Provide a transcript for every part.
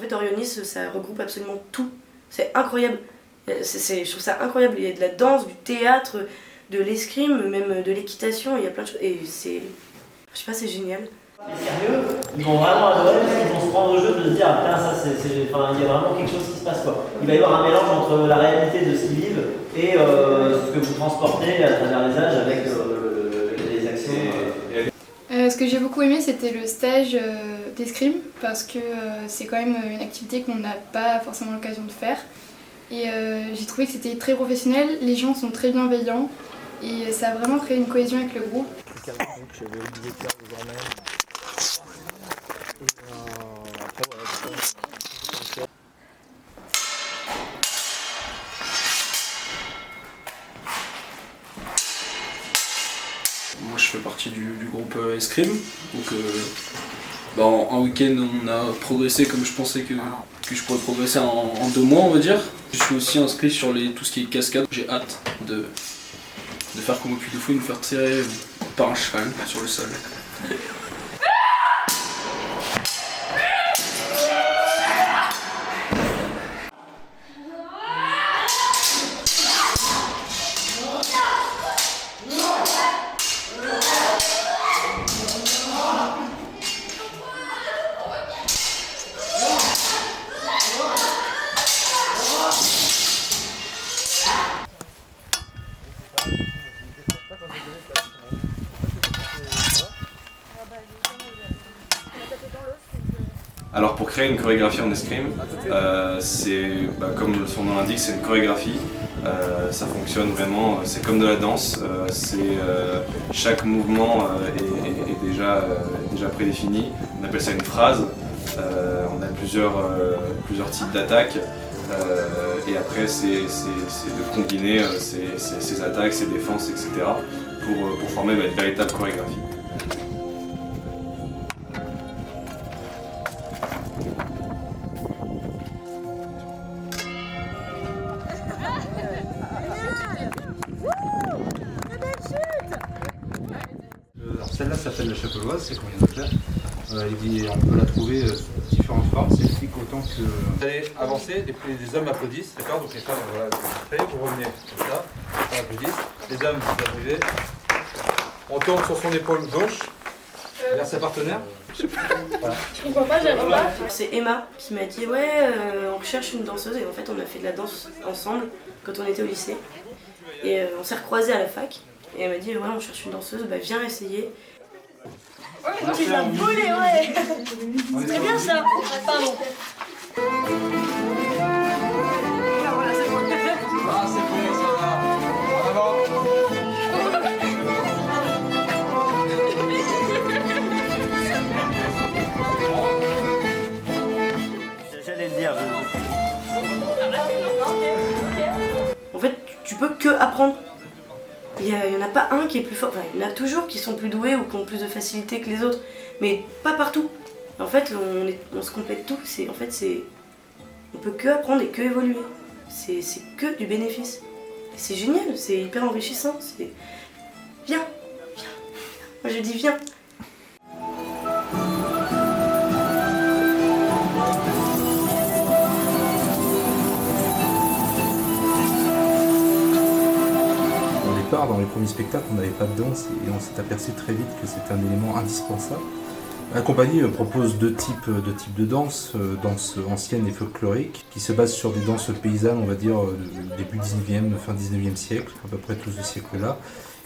fait, Orionis, ça regroupe absolument tout. C'est incroyable. Je trouve ça incroyable. Il y a de la danse, du théâtre, de l'escrime, même de l'équitation. Il y a plein de choses. Et c'est... Je sais pas, c'est génial. Les sérieux, ils vont vraiment adorer parce qu'ils vont se prendre au jeu de se dire ah, ça enfin, il y a vraiment quelque chose qui se passe quoi. Il va y avoir un mélange entre la réalité de ce qu'ils vivent et ce que vous transportez à travers les âges avec les actions. Ce que j'ai beaucoup aimé, c'était le stage d'escrime parce que c'est quand même une activité qu'on n'a pas forcément l'occasion de faire. Et j'ai trouvé que c'était très professionnel, les gens sont très bienveillants et ça a vraiment créé une cohésion avec le groupe. J'avais oublié de faire désormais. Moi je fais partie du groupe Escrime, donc en week-end on a progressé comme je pensais que je pourrais progresser en 2 mois on va dire. Je suis aussi inscrit sur tout ce qui est cascade, j'ai hâte de faire comme au Puy du Fou, me faire tirer par un cheval sur le sol. Alors pour créer une chorégraphie en escrime, comme son nom l'indique, c'est une chorégraphie. Ça fonctionne vraiment, c'est comme de la danse. Chaque mouvement est déjà prédéfini. On appelle ça une phrase. On a plusieurs types d'attaques. Et après c'est de combiner ces attaques, ces défenses, etc. pour former une véritable chorégraphie. Celle-là s'appelle la chapelloise, c'est qu'on vient de faire. On peut la trouver sous différentes formes, c'est flic autant que... Vous allez avancer, les hommes applaudissent, d'accord? Donc les femmes, voilà, vous revenez comme ça, les femmes applaudissent, les hommes, vous arrivez. On tourne sur son épaule gauche, vers sa partenaire. Voilà. Je comprends pas, j'arrive pas. C'est Emma qui m'a dit ouais, on cherche une danseuse et en fait on a fait de la danse ensemble quand on était au lycée. Et on s'est recroisés à la fac et elle m'a dit ouais on cherche une danseuse, bah viens essayer. Ouais, tu l'as volé, ouais. C'est bien ça. Pardon. Ah, c'est bon, ça va. En avant. J'allais le dire. En fait, tu peux que apprendre. Il n'y en a pas un qui est plus fort. Enfin, il y en a toujours qui sont plus doués ou qui ont plus de facilité que les autres, mais pas partout. En fait, on se complète tous. On peut que apprendre et que évoluer. C'est que du bénéfice. Et c'est génial, c'est hyper enrichissant. Viens. Moi je dis viens. Dans les premiers spectacles, on n'avait pas de danse et on s'est aperçu très vite que c'était un élément indispensable. La compagnie propose deux types de danse, danse ancienne et folklorique, qui se base sur des danses paysannes, on va dire, début 19e, fin 19e siècle, à peu près tout ce siècle-là.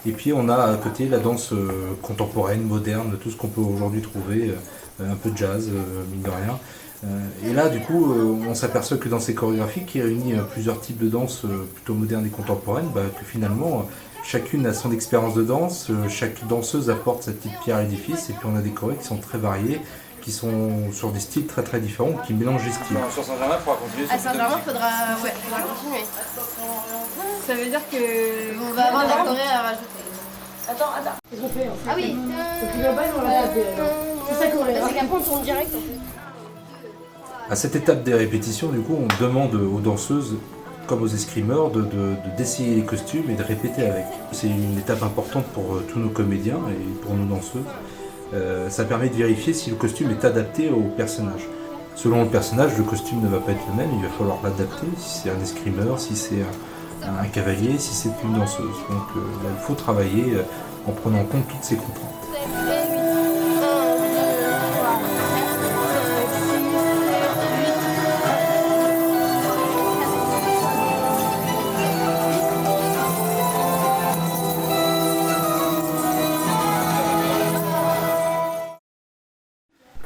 Et puis on a à côté la danse contemporaine, moderne, tout ce qu'on peut aujourd'hui trouver, un peu de jazz, mine de rien. Et là, du coup, on s'aperçoit que dans ces chorégraphies qui réunissent plusieurs types de danse plutôt modernes et contemporaines, que finalement, chacune a son expérience de danse, chaque danseuse apporte sa petite pierre à l'édifice, et puis on a des chorés qui sont très variés, qui sont sur des styles très très différents, qui mélangent les styles. Sur Saint-Germain, il faudra continuer. À Saint-Germain, faudra continuer. Ça veut dire qu'on va avoir des chorés à rajouter. Attends. Ils ont fait. Ah oui. Donc ils vont pas, ils vont la taper. C'est ça qu'on c'est qu'après on tourne direct en fait. À cette étape des répétitions, du coup, on demande aux danseuses, comme aux escrimeurs, d'essayer les costumes et de répéter avec. C'est une étape importante pour tous nos comédiens et pour nos danseuses. Ça permet de vérifier si le costume est adapté au personnage. Selon le personnage, le costume ne va pas être le même, il va falloir l'adapter, si c'est un escrimeur, si c'est un cavalier, si c'est une danseuse. Donc là, il faut travailler en prenant en compte toutes ces contraintes.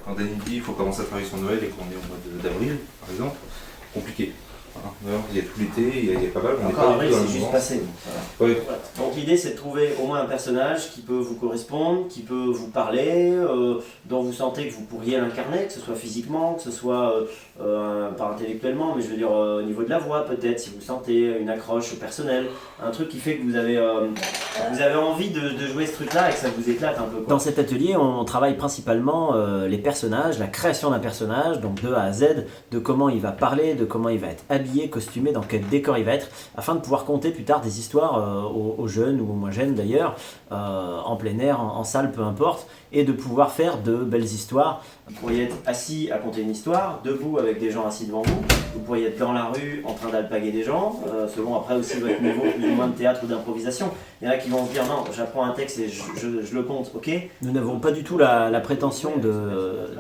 Quand Dany dit qu'il faut commencer à travailler sur Noël et qu'on est au mois d'avril, par exemple, compliqué. Voilà. Il y a tout l'été, il y a pas mal. Encore avril, c'est juste passé. Voilà. Ouais. Donc l'idée c'est de trouver au moins un personnage qui peut vous correspondre, qui peut vous parler, dont vous sentez que vous pourriez l'incarner, que ce soit physiquement, que ce soit pas intellectuellement, mais je veux dire au niveau de la voix peut-être, si vous sentez une accroche personnelle, un truc qui fait que vous avez envie de jouer ce truc-là et que ça vous éclate un peu, quoi. Dans cet atelier, on travaille principalement les personnages, la création d'un personnage, donc de A à Z, de comment il va parler, de comment il va être habillé, costumé, dans quel décor il va être, afin de pouvoir conter plus tard des histoires aux jeunes ou aux moins jeunes d'ailleurs, en plein air, en salle, peu importe, et de pouvoir faire de belles histoires. Vous pourriez être assis à conter une histoire, debout avec des gens assis devant vous, vous pourriez être dans la rue en train d'alpaguer des gens, selon après aussi votre niveau plus ou moins de théâtre ou d'improvisation. Il y en a qui vont se dire non, j'apprends un texte et je le compte, ok. Nous n'avons pas du tout la prétention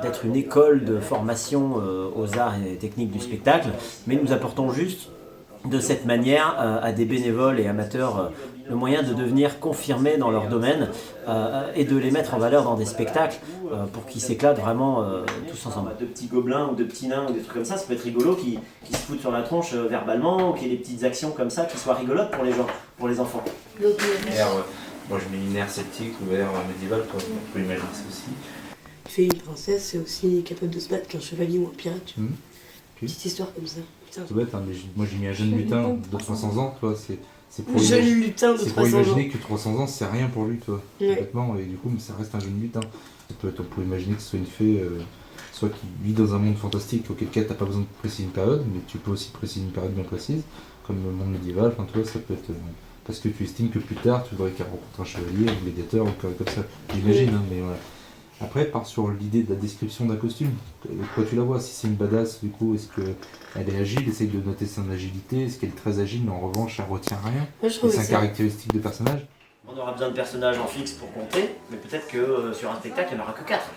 d'être une école de formation aux arts et techniques du spectacle, mais nous apportons juste de cette manière à des bénévoles et amateurs le moyen de devenir confirmés dans leur domaine et de les mettre en valeur dans des spectacles pour qu'ils s'éclatent vraiment tous ensemble. De petits gobelins ou de petits nains ou des trucs comme ça peut être rigolo, qui se foutent sur la tronche verbalement, ou qu'il y ait des petites actions comme ça qui soient rigolotes pour les gens, pour les enfants. Moi je mets une ère celtique ou ère médiévale, toi, on peut imaginer ça aussi. Fait une princesse, c'est aussi capable de se battre qu'un chevalier ou un pirate. Petite histoire comme ça. C'est bête, hein, mais moi j'ai mis un jeune lutin de 300 ans, toi, c'est pour, pour imaginer que 300 ans c'est rien pour lui, toi, complètement, et du coup ça reste un jeune lutin. On peut imaginer que ce soit une fée, soit qui vit dans un monde fantastique, auquel cas t'as pas besoin de préciser une période, mais tu peux aussi préciser une période bien précise, comme le monde médiéval, enfin toi ça peut être parce que tu estimes que plus tard tu voudrais qu'elle rencontre un chevalier, un gladiateur ou comme ça, j'imagine, hein, mais voilà. Après, part sur l'idée de la description d'un costume. Quoi tu la vois? Si c'est une badass, du coup, est-ce qu'elle est agile? Essaye de noter son agilité. Est-ce qu'elle est très agile, mais en revanche, elle retient rien? C'est un caractéristique de personnage. On aura besoin de personnages en fixe pour compter, mais peut-être que sur un spectacle, il n'y en aura que 4.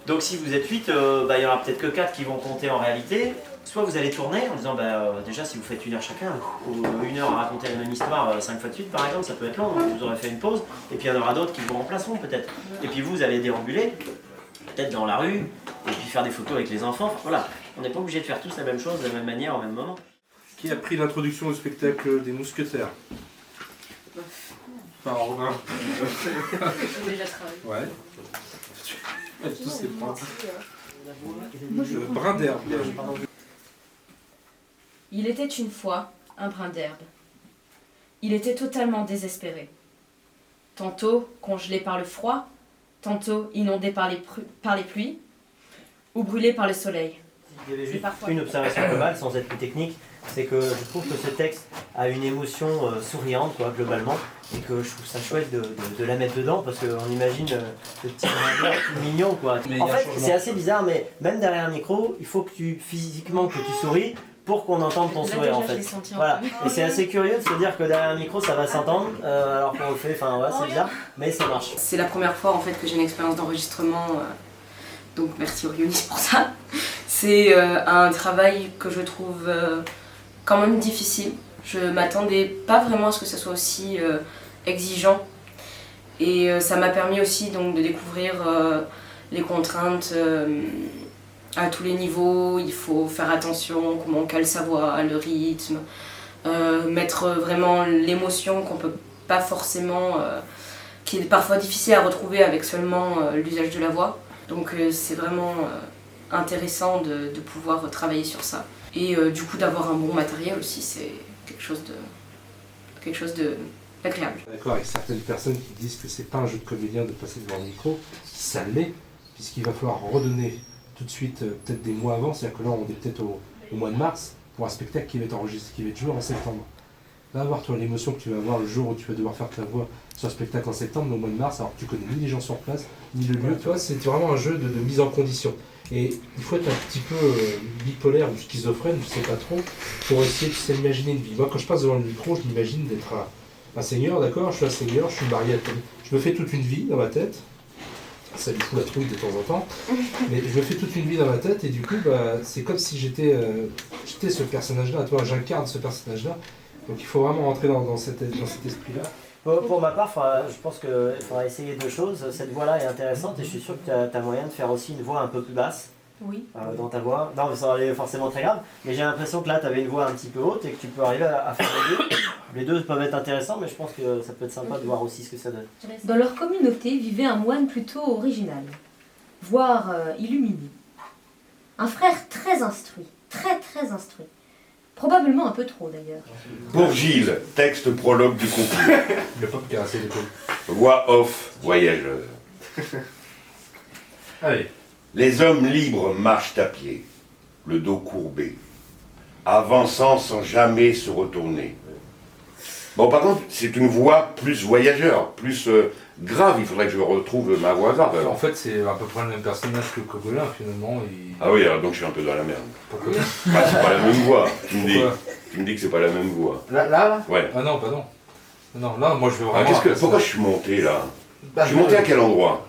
Donc si vous êtes 8, il n'y aura peut-être que 4 qui vont compter en réalité. Soit vous allez tourner en disant, déjà si vous faites 1 heure chacun, ou 1 heure à raconter la même histoire 5 fois de suite par exemple, ça peut être long, donc vous aurez fait une pause, et puis il y en aura d'autres qui vous remplaceront peut-être. Et puis vous allez déambuler, peut-être dans la rue, et puis faire des photos avec les enfants. Voilà, on n'est pas obligé de faire tous la même chose, de la même manière, au même moment. Qui a pris l'introduction au spectacle des Mousquetaires? Enfin, Romain. J'ai déjà travaillé. Ouais. Tous ces points. Brin d'herbe. Il était une fois un brin d'herbe. Il était totalement désespéré. Tantôt congelé par le froid, tantôt inondé par les pluies, ou brûlé par le soleil. Il y avait juste une observation globale, sans être plus technique, c'est que je trouve que ce texte a une émotion souriante, quoi, globalement, et que je trouve ça chouette de la mettre dedans, parce qu'on imagine le petit brin tout mignon, quoi. En fait, c'est assez bizarre, mais même derrière un micro, il faut que physiquement que tu souris, pour qu'on entende ton sourire, en fait. Voilà. Et c'est assez curieux de se dire que derrière un micro ça va s'entendre, alors qu'on le fait, enfin ouais, c'est bizarre, mais ça marche. C'est la première fois en fait que j'ai une expérience d'enregistrement, donc merci Orionis pour ça. C'est un travail que je trouve quand même difficile. Je m'attendais pas vraiment à ce que ça soit aussi exigeant. Et ça m'a permis aussi donc de découvrir les contraintes à tous les niveaux. Il faut faire attention, comment on cale sa voix, le rythme, mettre vraiment l'émotion qu'on peut pas forcément, qui est parfois difficile à retrouver avec seulement l'usage de la voix. Donc c'est vraiment intéressant de pouvoir travailler sur ça. Et du coup d'avoir un bon matériel aussi, c'est quelque chose de agréable. D'accord, avec certaines personnes qui disent que c'est pas un jeu de comédien de passer devant le micro, ça l'est, puisqu'il va falloir redonner tout de suite, peut-être des mois avant, c'est-à-dire que là on est peut-être au mois de mars, pour un spectacle qui va être enregistré, qui va être joué en septembre. Va avoir toi l'émotion que tu vas avoir le jour où tu vas devoir faire ta voix sur un spectacle en septembre, mais au mois de mars, alors que tu connais ni les gens sur place, ni le lieu, toi c'est vraiment un jeu de mise en condition. Et il faut être un petit peu bipolaire ou schizophrène, je sais pas trop, pour essayer de s'imaginer une vie. Moi, quand je passe devant le micro, je m'imagine d'être un seigneur, d'accord? Je suis un seigneur, je suis marié à Tom. Je me fais toute une vie dans ma tête. Ça lui fout la trouille de temps en temps. Mais je me fais toute une vie dans ma tête et du coup, bah, c'est comme si j'étais ce personnage-là. Toi, j'incarne ce personnage-là. Donc il faut vraiment rentrer dans cet esprit-là. Pour ma part, je pense qu'il faudra essayer deux choses. Cette voix-là est intéressante et je suis sûr que tu as moyen de faire aussi une voix un peu plus basse. Oui. Dans ta voix. Non, mais ça va aller forcément très grave. Mais j'ai l'impression que là, tu avais une voix un petit peu haute et que tu peux arriver à faire les deux. Les deux peuvent être intéressants, mais je pense que ça peut être sympa de voir aussi ce que ça donne. Dans leur communauté vivait un moine plutôt original, voire illuminé. Un frère très instruit, très instruit. Probablement un peu trop d'ailleurs. Pour Gilles, texte prologue du concours. Le pop qui a assez d'épaule. Voix off, voyageur. Allez. Les hommes libres marchent à pied, le dos courbé, avançant sans jamais se retourner. Bon, par contre, c'est une voix plus voyageur, plus grave. Il faudrait que je retrouve ma voix grave. Alors. En fait, c'est à peu près le même personnage que Cogolin, finalement. Ah oui, alors donc je suis un peu dans la merde. Pourquoi? Bah, c'est pas la même voix. Tu me dis que c'est pas la même voix. Là Ouais. Ah non, bah non. Non, là, moi je veux vraiment... Pourquoi je suis monté là? Je suis monté à quel endroit?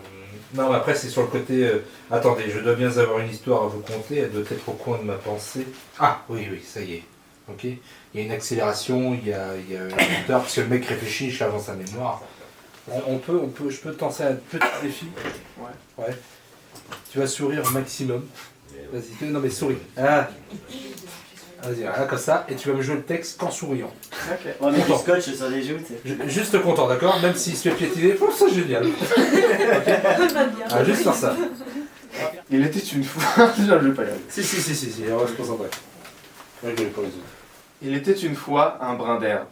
Non, mais après c'est sur le côté... Attendez, je dois bien avoir une histoire à vous conter, elle doit être au coin de ma pensée. Ah, oui, ça y est. Ok. Il y a une accélération, il y a un moteur, parce que le mec réfléchit, il charge dans sa mémoire. Je peux te lancer un petit défi. Ouais. Tu vas sourire au maximum. Vas-y, non mais souris. Ah. Vas-y, là, comme ça, et tu vas me jouer le texte qu'en souriant. Ok. On met du scotch sur les joues, tu sais. Juste content, d'accord? Même s'il se fait piétiner, oh, c'est génial. Okay. Ah, juste faire ça. Il était une fois... je vais pas y aller. Si, on va se concentrer. Rigoler pour les autres. Il était une fois un brin d'herbe.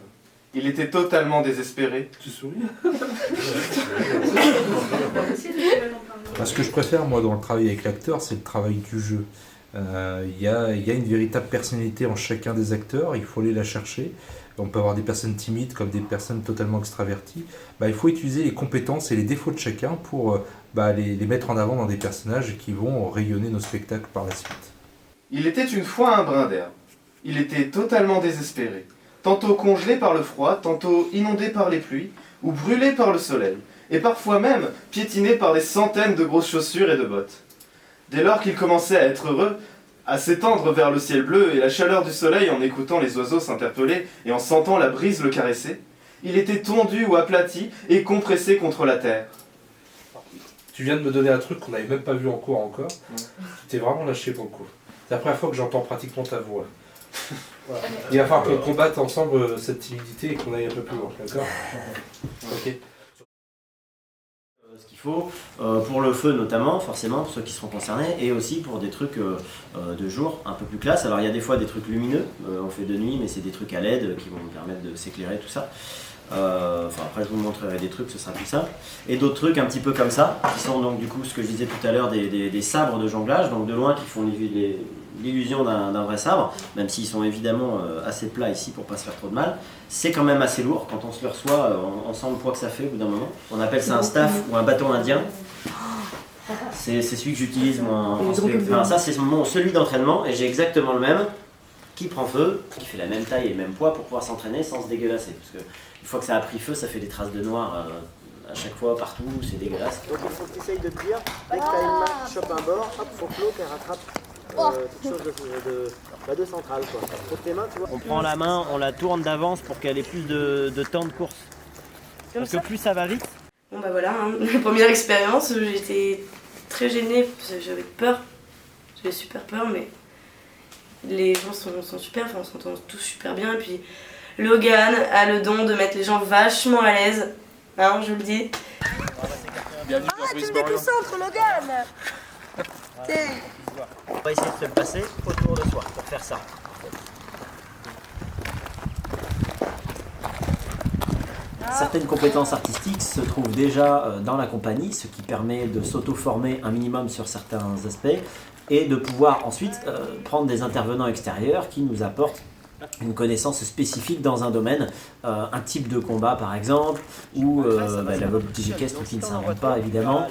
Il était totalement désespéré. Tu souris? Ce que je préfère, moi, dans le travail avec l'acteur, c'est le travail du jeu. Il y a une véritable personnalité en chacun des acteurs, il faut aller la chercher. On peut avoir des personnes timides comme des personnes totalement extraverties. Il faut utiliser les compétences et les défauts de chacun pour les mettre en avant dans des personnages qui vont rayonner nos spectacles par la suite. Il était une fois un brin d'herbe. Il était totalement désespéré. Tantôt congelé par le froid, tantôt inondé par les pluies, ou brûlé par le soleil, et parfois même piétiné par des centaines de grosses chaussures et de bottes. Dès lors qu'il commençait à être heureux, à s'étendre vers le ciel bleu et la chaleur du soleil en écoutant les oiseaux s'interpeller et en sentant la brise le caresser, il était tondu ou aplati et compressé contre la terre. Tu viens de me donner un truc qu'on n'avait même pas vu en cours encore. Tu t'es vraiment lâché pour le coup. C'est la première fois que j'entends pratiquement ta voix. Voilà. Il va falloir qu'on combatte ensemble cette timidité et qu'on aille un peu plus loin, d'accord? Ok. Ce qu'il faut, pour le feu notamment, forcément, pour ceux qui seront concernés, et aussi pour des trucs de jour un peu plus classe. Alors il y a des fois des trucs lumineux, on fait de nuit, mais c'est des trucs à LED qui vont nous permettre de s'éclairer, tout ça. Après je vous montrerai des trucs, ce sera plus simple. Et d'autres trucs un petit peu comme ça, qui sont donc du coup ce que je disais tout à l'heure, des sabres de jonglage, donc de loin qui font l'illusion d'un vrai sabre, même s'ils sont évidemment assez plats ici pour pas se faire trop de mal. C'est quand même assez lourd, quand on se le reçoit, on sent le poids que ça fait au bout d'un moment. On appelle ça un staff ou un bâton indien. C'est celui que j'utilise moi ça c'est celui d'entraînement et j'ai exactement le même qui prend feu, qui fait la même taille et le même poids pour pouvoir s'entraîner sans se dégueulasser. Parce que une fois que ça a pris feu, ça fait des traces de noir à chaque fois, partout, c'est dégueulasse. Donc il faut que tu essayes de te dire, dès que tu as une main qui chope un bord, hop, faut que l'autre rattrape quelque chose de central. Faut que tes mains, tu vois. On prend la main, on la tourne d'avance pour qu'elle ait plus de temps de course. Parce que plus ça va vite. Bon bah voilà, la première expérience, j'étais très gênée, j'avais peur, j'avais super peur, mais les gens sont super, on s'entend tous super bien, et puis Logan a le don de mettre les gens vachement à l'aise, je le dis. Tu me déconcentres, Logan. On va essayer de se passer autour de soi pour faire ça. Certaines compétences artistiques se trouvent déjà dans la compagnie, ce qui permet de s'auto-former un minimum sur certains aspects et de pouvoir ensuite prendre des intervenants extérieurs qui nous apportent une connaissance spécifique dans un domaine, un type de combat par exemple, ou la voltige équestre qui ne s'invente pas évidemment,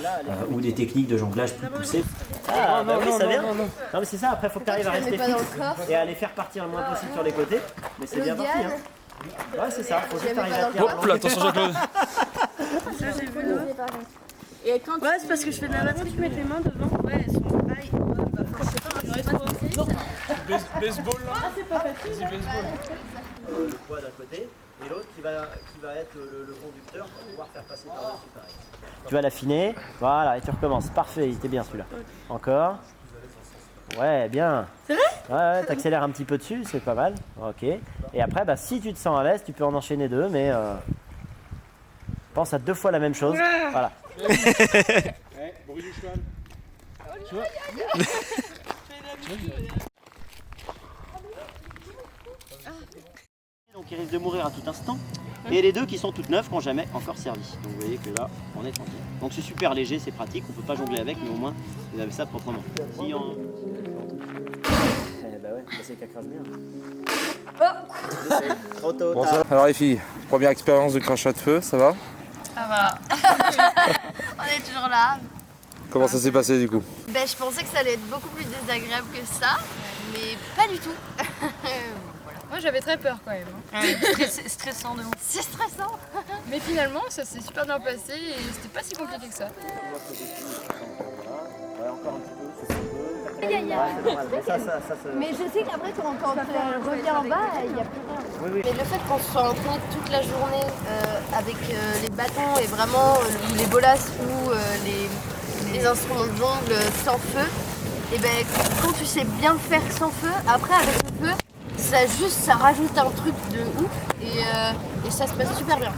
ou des techniques de jonglage plus poussées. Ah bah oui, ça vient. Non mais c'est ça, après il faut que tu arrives à rester fixe et à les faire partir le moins possible sur les côtés, mais c'est bien parti. Hein. Ouais, c'est ça, faut juste que tu arrives à tenir. Hop là, attention Jean-Claude. Ça j'ai vu là. Et quand c'est parce que je fais de la natation, tu mets tes mains devant. Ouais, elles sont pareilles. Baseball là. Ah, c'est pas facile. Baseball. Le poids d'un côté et l'autre qui va être le conducteur pour pouvoir faire passer par-dessus pareil. Tu vas l'affiner, voilà, et tu recommences. Parfait, il était bien celui-là. Encore. Ouais, bien. C'est vrai? Ouais, t'accélères un petit peu dessus, c'est pas mal. Ok. Et après, bah, si tu te sens à l'aise, tu peux en enchaîner deux, mais pense à 2 fois la même chose. Voilà. Bruit du cheval. Tu vois? Donc ils risquent de mourir à tout instant. Et les 2 qui sont toutes neuves, qui n'ont jamais encore servi. Donc vous voyez que là, on est tranquille. Donc c'est super léger, c'est pratique, on ne peut pas jongler avec, mais au moins vous avez ça proprement. Si on... bah ouais, c'est qu'à crache bien. Trop tôt. Bon, ça... Alors les filles, première expérience de crachat de feu, ça va? Ça va. On est toujours là. Comment ça s'est passé du coup? Ben, je pensais que ça allait être beaucoup plus désagréable que ça, mais pas du tout. Moi j'avais très peur quand même. Stressant de ouf. C'est stressant. Mais finalement ça s'est super bien passé et c'était pas si compliqué que ça. Ouais, encore un petit peu, c'est un peu. Mais je sais qu'après quand elle revient en bas, il n'y a plus rien. Oui, oui. Mais le fait qu'on soit entraîné toute la journée avec les bâtons et vraiment les bolasses ou les instruments de jongle sans feu, et ben quand tu sais bien le faire sans feu, après avec le feu, ça rajoute un truc de ouf et ça se passe super bien.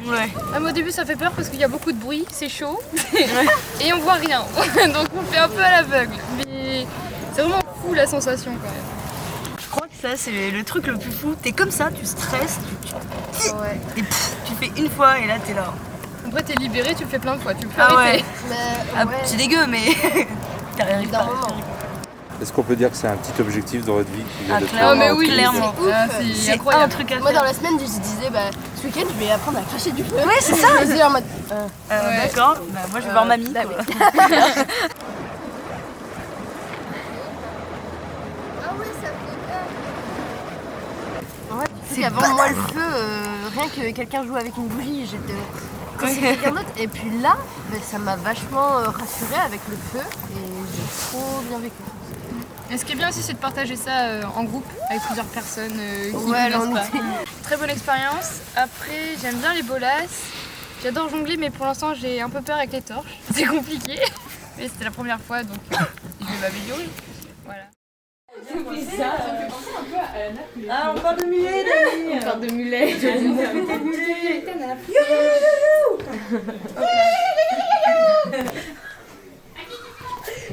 Ouais. Même au début ça fait peur parce qu'il y a beaucoup de bruit, c'est chaud et on voit rien. Donc on fait un peu à l'aveugle. Mais c'est vraiment fou la sensation quand même. Je crois que ça c'est le truc le plus fou. T'es comme ça, tu stresses, et tu fais une fois et là t'es là. Après t'es libéré, tu le fais plein de fois, tu peux arrêter. C'est dégueu mais t'arrives pas. Est-ce qu'on peut dire que c'est un petit objectif dans votre vie qui vient de clairement, mais oui, clairement. C'est incroyable. Un truc à faire. Moi dans la semaine je disais ce week-end je vais apprendre à cracher du feu. Ouais c'est ça. Je disais en mode d'accord, bah, moi je vais voir mamie. Ah oui. C'est avant moi le feu, rien que quelqu'un joue avec une bougie, j'étais quand c'est quelqu'un d'autre. Et puis là, ça m'a vachement rassurée avec le feu et j'ai trop bien vécu. Et ce qui est bien aussi c'est de partager ça en groupe avec plusieurs personnes qui ouais, connaissent pas. Très bonne expérience. Après j'aime bien les bolasses. J'adore jongler mais pour l'instant j'ai un peu peur avec les torches. C'est compliqué. Mais c'était la première fois donc je vais m'améliorer. Voilà. Ah, on parle de mulet, Dani. On parle de mulet.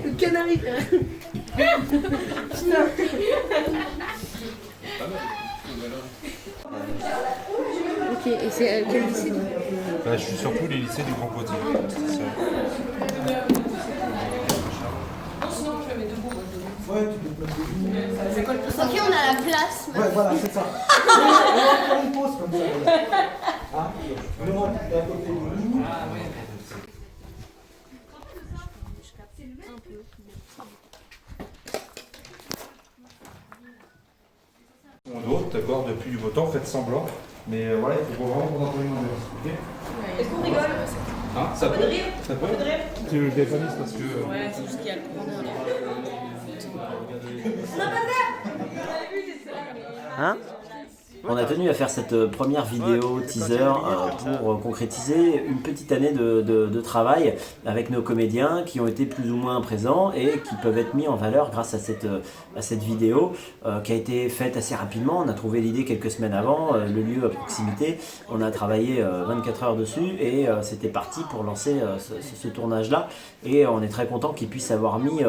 Le canari. Ok, et c'est quel lycée? Je suis surtout les lycées du Grand Poitiers. Ok, on a la place. Ouais, voilà, c'est ça. On va faire une pause comme ça. Hein? Le monde est à côté de nous. D'autres, d'accord, depuis du beau temps, faites semblant. Mais voilà, il faut vraiment qu'on entende une ambiance. Est-ce qu'on rigole? Hein, ça peut rire. Ça peut. De rire. Tu le téléphone parce que. Ouais, c'est juste qu'il y a le courant dans Hein? On a tenu à faire cette première vidéo teaser pour concrétiser une petite année de travail avec nos comédiens qui ont été plus ou moins présents et qui peuvent être mis en valeur grâce à cette vidéo qui a été faite assez rapidement. On a trouvé l'idée quelques semaines avant, le lieu à proximité. On a travaillé 24 heures dessus et c'était parti pour lancer ce tournage-là. Et on est très content qu'ils puissent avoir mis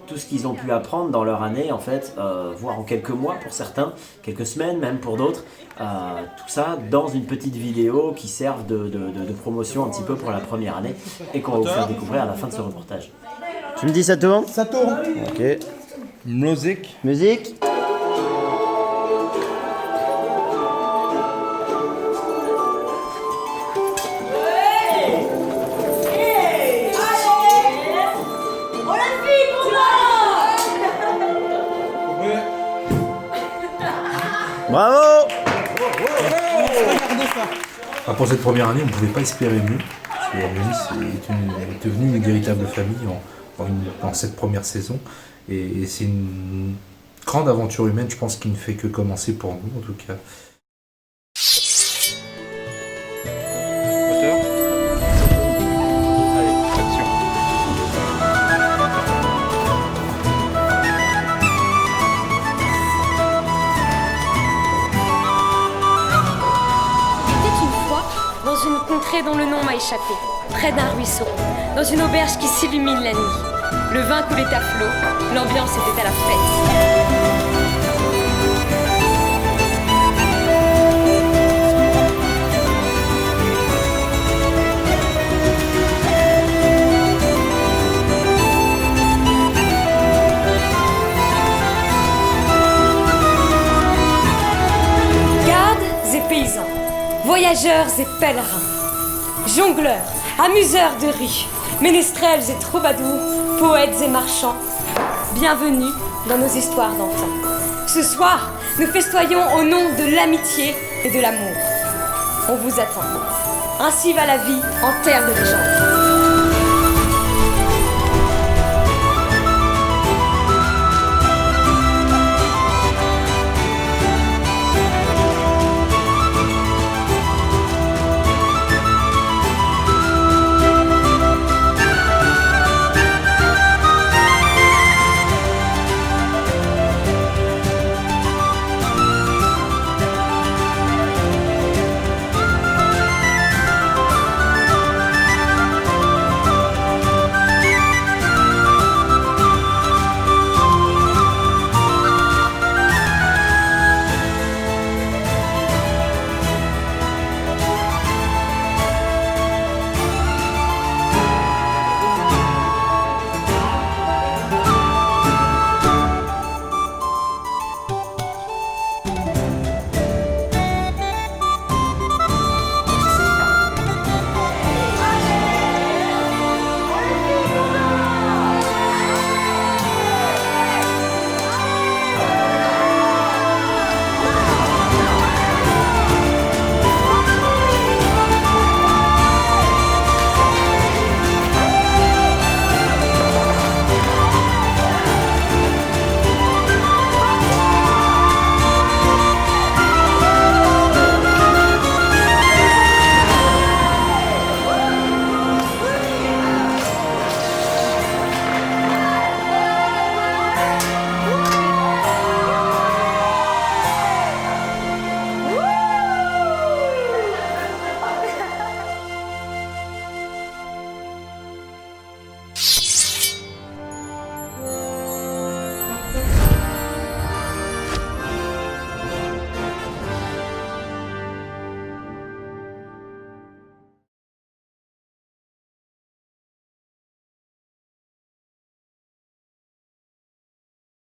tout ce qu'ils ont pu apprendre dans leur année, en fait, voire en quelques mois pour certains, quelques semaines même pour d'autres. Tout ça dans une petite vidéo qui serve de promotion un petit peu pour la première année et qu'on va vous faire découvrir à la fin de ce reportage. Tu me dis ça tourne? Ça tourne. Ok. Musique. Musique. Bravo. Pour cette première année, on ne pouvait pas espérer mieux. Parce que Orionis est devenue une véritable famille dans cette première saison. Et c'est une grande aventure humaine, je pense, qui ne fait que commencer pour nous, en tout cas. Dont le nom m'a échappé, près d'un ruisseau, dans une auberge qui s'illumine la nuit. Le vin coulait à flot, l'ambiance était à la fête. Gardes et paysans, voyageurs et pèlerins, jongleurs, amuseurs de rue, ménestrels et troubadours, poètes et marchands, bienvenue dans nos histoires d'antan. Ce soir, nous festoyons au nom de l'amitié et de l'amour. On vous attend. Ainsi va la vie en terre de légende.